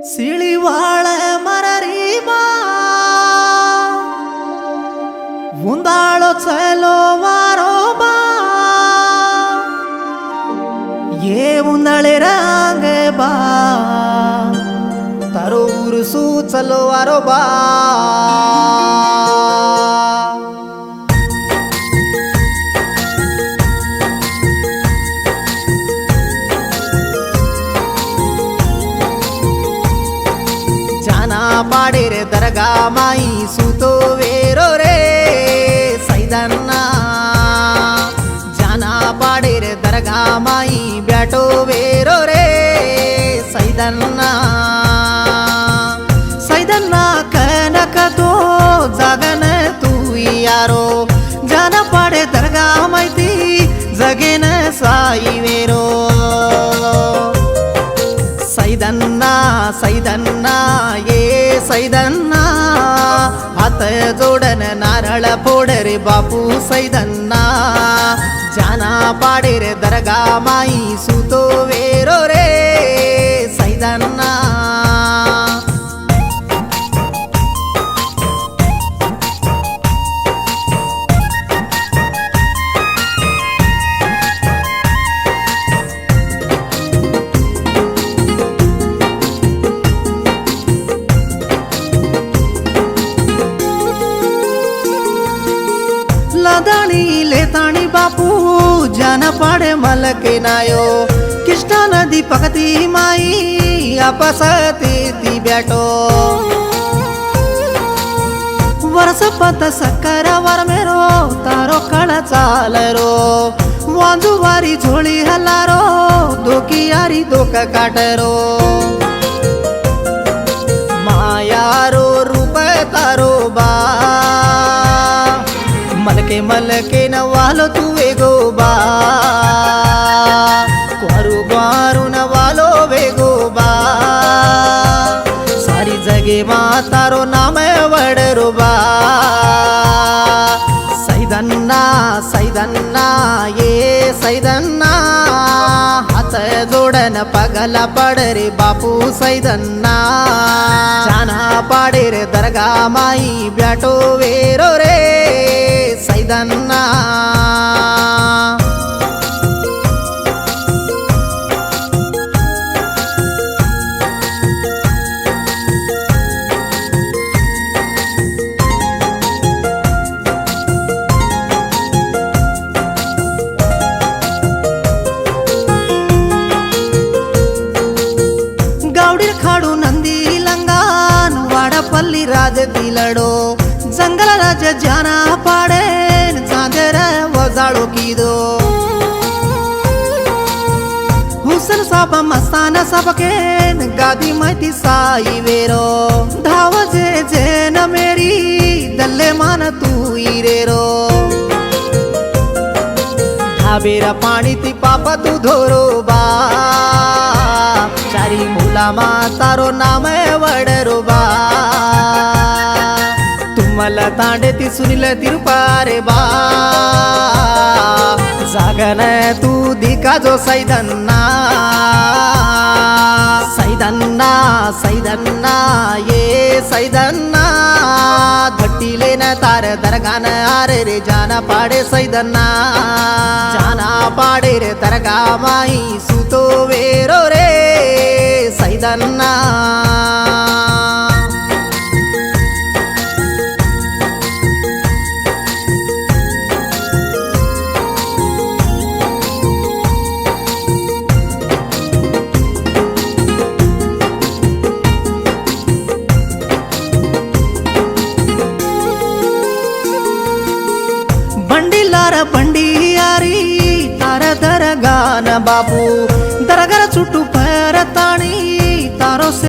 ಸಿಳಿವಾಳ ಮರರಿಬಾ ಉಂದಾಳೋ ಚಲೋ ವಾರೋಬಾ ಏ ಉಂದಳೆರಾಂಗ ಬಾ ತಾರೋ ಉರುಸು ಚಲೋ ವಾರೋಬಾ पाडे रे दरगा माई सुतो वेरो रे सैदन्ना जाना पाडे रे दरगा माई बैठो वेरो रे सैदन्ना सैदन्ना कनक तो जगन तू यारो जाना पाडे दरगा माई जगेन साई वेरो सैदन्ना सैदन्ना ये सैदन्ना हात जोडन नारळ फोड रे बापू सैदन्ना जाना पाडे रे दरगा माई सुतो वेरो रे सैदन्ना दाणी लेताणी बापू जान पाडे मलके नायो कृष्णा नदी पकती माई आपसती ती बैठो वर्ष पत सक्कर वर मेरो तारो कळ चालरो वांजुवारी झोळी हलारो दोकी यारी दोक काटरो मायारो रूप तारो बा मलके मलके नवालो तू वेगो बा क्वारू ग्वारू नवालो वेगो बा सारी जगे मा तारो नाम वडरो बा सैदन्ना सैदन्ना ये सैदन्ना हात जोडन पगला पड रे बापू सैदन्ना जाना पाडे रे दरगा माई बैठो वेरो रे सैदन्ना गावडीर खाडू नंदी लंगान वाडपल्ली राज दिलडो जंगल राज जाना पाडे चांदेर वजाळो कीदो हुसन साब मस्ताना सबके गादी माहिती साई वेरो धाव जे जे न मेरी दल्ले मान तू इरेरो धाबेरा पाणी ती पापा तू धोरो बा चारी मुला मा तारो नाम वडरो बा तुमला तांडे ती सुनील तिरुपारे बा जागन तू दिका जो सैदन्ना सैदन्ना सैदन्ना ये सैदन्ना धट्टीले न तार दरगान आरे रे जाना पाडे सैदन्ना जाना पाडे रे दरगा माई सुतो वेरो रे सैदन्ना बंडी यारी तार दरगान बापू दरगार चुटू परताणी तारो